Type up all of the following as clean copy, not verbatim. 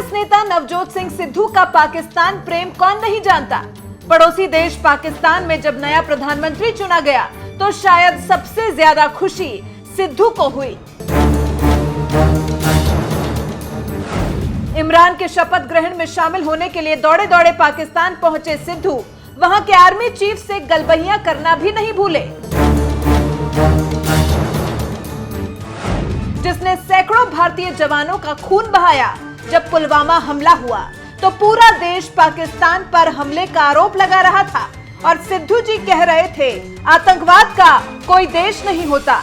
कांग्रेस नेता नवजोत सिंह सिद्धू का पाकिस्तान प्रेम कौन नहीं जानता। पड़ोसी देश पाकिस्तान में जब नया प्रधानमंत्री चुना गया तो शायद सबसे ज्यादा खुशी सिद्धू को हुई। इमरान के शपथ ग्रहण में शामिल होने के लिए दौड़े दौड़े पाकिस्तान पहुंचे सिद्धू वहां के आर्मी चीफ से गलबहियां करना भी नहीं भूले, जिसने सैकड़ों भारतीय जवानों का खून बहाया। जब पुलवामा हमला हुआ तो पूरा देश पाकिस्तान पर हमले का आरोप लगा रहा था और सिद्धू जी कह रहे थे आतंकवाद का कोई देश नहीं होता।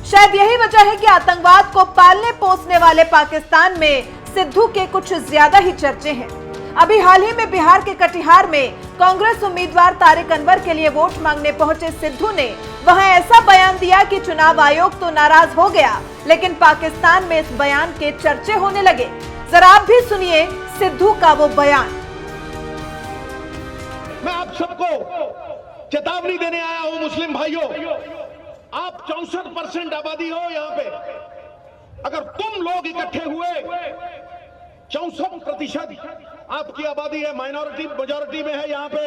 शायद यही वजह है कि आतंकवाद को पालने पोसने वाले पाकिस्तान में सिद्धू के कुछ ज्यादा ही चर्चे हैं। अभी हाल ही में बिहार के कटिहार में कांग्रेस उम्मीदवार तारिक अनवर के लिए वोट मांगने पहुंचे सिद्धू ने वहां ऐसा बयान दिया कि चुनाव आयोग तो नाराज हो गया, लेकिन पाकिस्तान में इस बयान के चर्चे होने लगे। जरा आप भी सुनिए सिद्धू का वो बयान। मैं आप सबको चेतावनी देने आया हूं मुस्लिम भाइयों, आप 64% आबादी हो यहां पे, अगर तुम लोग इकट्ठे हुए 64% आपकी आबादी है, माइनॉरिटी मेजॉरिटी में है यहाँ पे,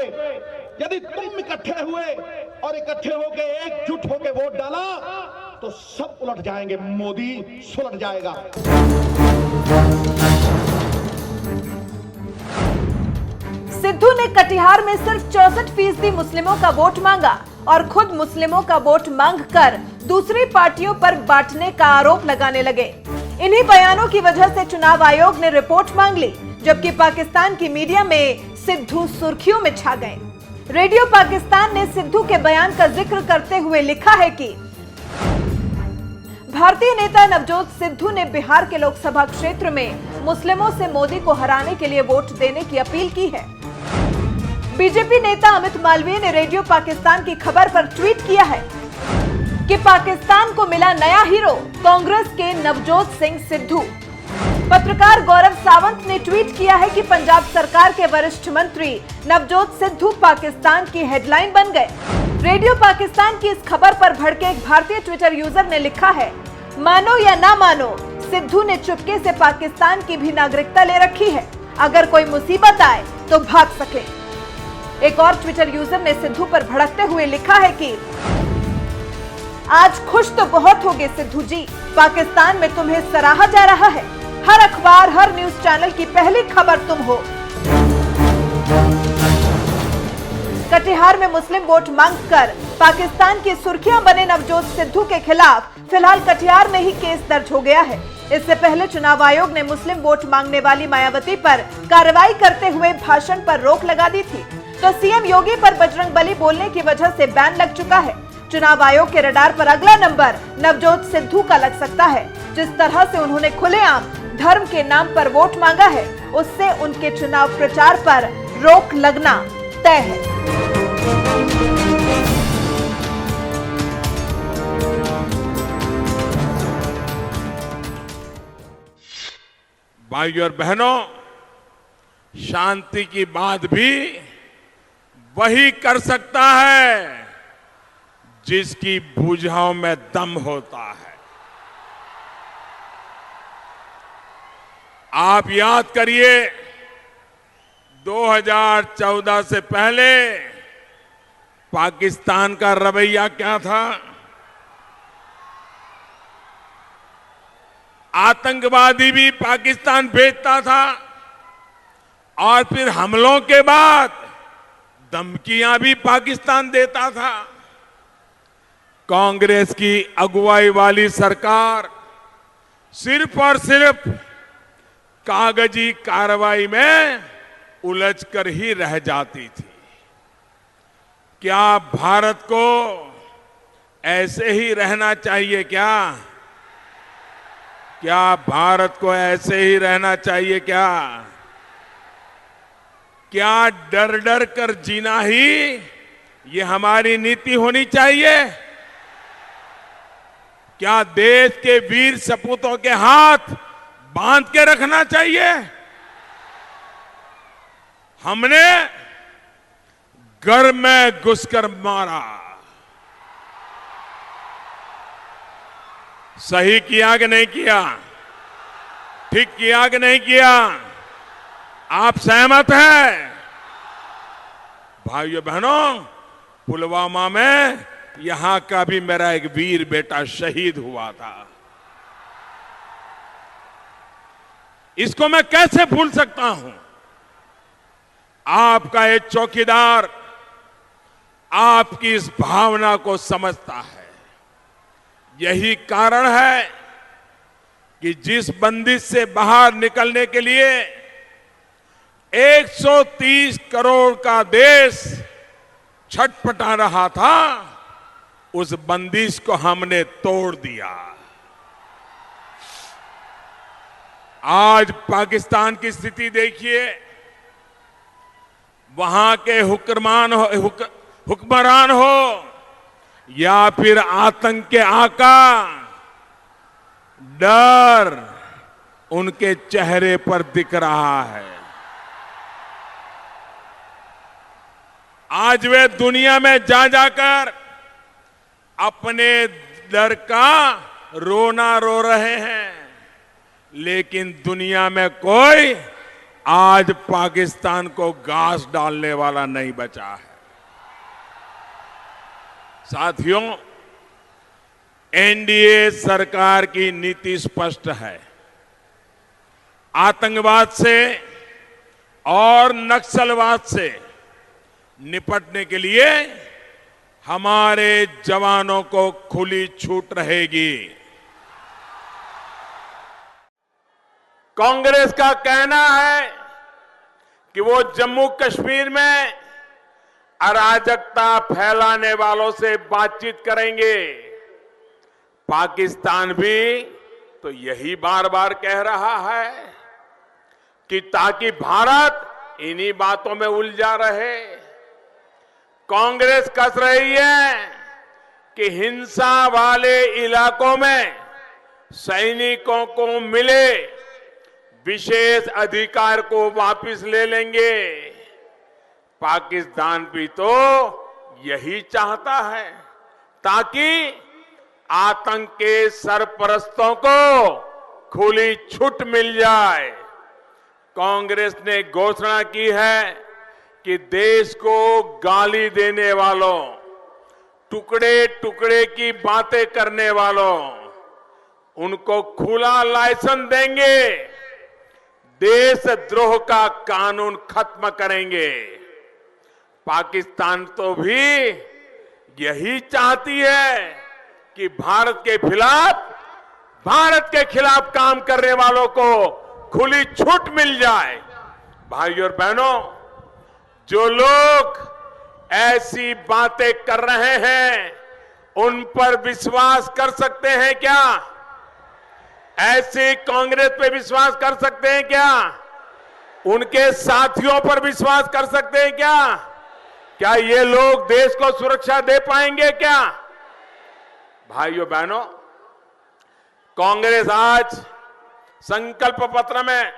यदि तुम इकट्ठे हुए और इकट्ठे होके एकजुट होके वोट डाला तो सब उलट जाएंगे, मोदी सुलट जाएगा। सिद्धू ने कटिहार में सिर्फ 64% मुस्लिमों का वोट मांगा और खुद मुस्लिमों का वोट मांगकर दूसरी पार्टियों पर बांटने का आरोप लगाने लगे। इन्हीं बयानों की वजह से चुनाव आयोग ने रिपोर्ट मांग ली, जबकि पाकिस्तान की मीडिया में सिद्धू सुर्खियों में छा गए। रेडियो पाकिस्तान ने सिद्धू के बयान का जिक्र करते हुए लिखा है कि भारतीय नेता नवजोत सिद्धू ने बिहार के लोकसभा क्षेत्र में मुस्लिमों से मोदी को हराने के लिए वोट देने की अपील की है। बीजेपी नेता अमित मालवीय ने रेडियो पाकिस्तान की खबर पर ट्वीट किया है कि पाकिस्तान को मिला नया हीरो कांग्रेस के नवजोत सिंह सिद्धू। पत्रकार गौरव सावंत ने ट्वीट किया है कि पंजाब सरकार के वरिष्ठ मंत्री नवजोत सिद्धू पाकिस्तान की हेडलाइन बन गए। रेडियो पाकिस्तान की इस खबर पर भड़के एक भारतीय ट्विटर यूजर ने लिखा है, मानो या ना मानो, सिद्धू ने चुपके से पाकिस्तान की भी नागरिकता ले रखी है, अगर कोई मुसीबत आए तो भाग सके। एक और ट्विटर यूजर ने सिद्धू पर भड़कते हुए लिखा है कि आज खुश तो बहुत होगे सिद्धू जी, पाकिस्तान में तुम्हें सराहा जा रहा है, हर अखबार हर न्यूज चैनल की पहली खबर तुम हो। कटिहार में मुस्लिम वोट मांगकर पाकिस्तान की सुर्खियां बने नवजोत सिद्धू के खिलाफ फिलहाल कटिहार में ही केस दर्ज हो गया है। इससे पहले चुनाव आयोग ने मुस्लिम वोट मांगने वाली मायावती पर कार्रवाई करते हुए भाषण पर रोक लगा दी थी, तो सीएम योगी पर बजरंगबली बोलने की वजह से बैन लग चुका है। चुनाव आयोग के रडार पर अगला नंबर नवजोत सिद्धू का लग सकता है। जिस तरह से उन्होंने खुलेआम धर्म के नाम पर वोट मांगा है, उससे उनके चुनाव प्रचार पर रोक लगना तय है। भाइयों और बहनों, शांति की बात भी वही कर सकता है जिसकी भुजाओं में दम होता है। आप याद करिए 2014 से पहले पाकिस्तान का रवैया क्या था। आतंकवादी भी पाकिस्तान भेजता था और फिर हमलों के बाद धमकियां भी पाकिस्तान देता था। कांग्रेस की अगुवाई वाली सरकार सिर्फ और सिर्फ कागजी कार्रवाई में उलझकर ही रह जाती थी। क्या भारत को ऐसे ही रहना चाहिए? क्या भारत को ऐसे ही रहना चाहिए? क्या डर डर कर जीना ही ये हमारी नीति होनी चाहिए? क्या देश के वीर सपूतों के हाथ बांध के रखना चाहिए? हमने घर में घुसकर मारा, सही किया कि नहीं किया? ठीक किया कि नहीं किया? आप सहमत हैं? भाइयों बहनों, पुलवामा में यहां का भी मेरा एक वीर बेटा शहीद हुआ था। इसको मैं कैसे भूल सकता हूं? आपका ये चौकीदार आपकी इस भावना को समझता है। यही कारण है कि जिस बंदिश से बाहर निकलने के लिए 130 करोड़ का देश छटपटा रहा था, उस बंदिश को हमने तोड़ दिया। आज पाकिस्तान की स्थिति देखिए, वहां के हुक्मरान हो या फिर आतंक के आका, डर उनके चेहरे पर दिख रहा है। आज वे दुनिया में जा जाकर अपने डर का रोना रो रहे हैं, लेकिन दुनिया में कोई आज पाकिस्तान को घास डालने वाला नहीं बचा है। साथियों, एनडीए सरकार की नीति स्पष्ट है। आतंकवाद से और नक्सलवाद से निपटने के लिए हमारे जवानों को खुली छूट रहेगी। कांग्रेस का कहना है कि वो जम्मू कश्मीर में अराजकता फैलाने वालों से बातचीत करेंगे। पाकिस्तान भी तो यही बार बार कह रहा है कि ताकि भारत इन्हीं बातों में उलझा रहे। कांग्रेस कस रही है कि हिंसा वाले इलाकों में सैनिकों को मिले विशेष अधिकार को वापस ले लेंगे। पाकिस्तान भी तो यही चाहता है ताकि आतंक के सरपरस्तों को खुली छूट मिल जाए। कांग्रेस ने घोषणा की है कि देश को गाली देने वालों, टुकड़े टुकड़े की बातें करने वालों, उनको खुला लाइसेंस देंगे, देशद्रोह का कानून खत्म करेंगे। पाकिस्तान तो भी यही चाहती है कि भारत के खिलाफ काम करने वालों को खुली छूट मिल जाए। भाइयों और बहनों, जो लोग ऐसी बातें कर रहे हैं, उन पर विश्वास कर सकते हैं क्या? ऐसे कांग्रेस पे विश्वास कर सकते हैं क्या? उनके साथियों पर विश्वास कर सकते हैं क्या? क्या ये लोग देश को सुरक्षा दे पाएंगे क्या? भाइयों बहनों, कांग्रेस आज संकल्प पत्र में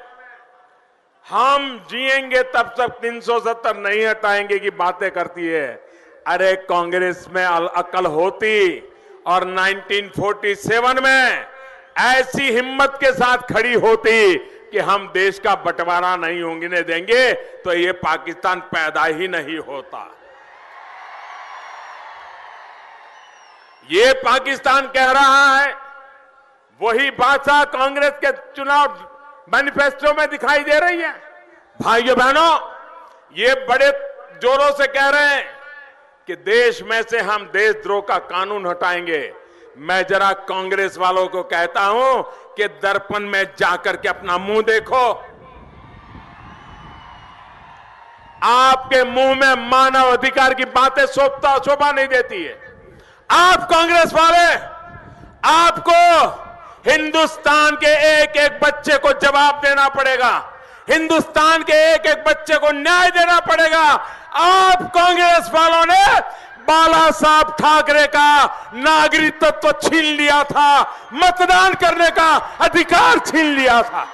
हम जिएंगे तब तक 370 नहीं हटाएंगे की बातें करती है। अरे कांग्रेस में अकल होती और 1947 में ऐसी हिम्मत के साथ खड़ी होती कि हम देश का बंटवारा नहीं होने देंगे, तो ये पाकिस्तान पैदा ही नहीं होता। ये पाकिस्तान कह रहा है, वही भाषा कांग्रेस के चुनाव मैनिफेस्टो में दिखाई दे रही है। भाइयों बहनों, ये बड़े जोरों से कह रहे हैं कि देश में से हम देशद्रोह का कानून हटाएंगे। मैं जरा कांग्रेस वालों को कहता हूं कि दर्पण में जाकर के अपना मुंह देखो। आपके मुंह में मानव अधिकार की बातें शोभा नहीं देती है। आप कांग्रेस वाले, आपको हिंदुस्तान के एक एक बच्चे को जवाब देना पड़ेगा, हिंदुस्तान के एक एक बच्चे को न्याय देना पड़ेगा। आप कांग्रेस वालों ने बाला साहब ठाकरे का नागरिकत्व छीन लिया था, मतदान करने का अधिकार छीन लिया था।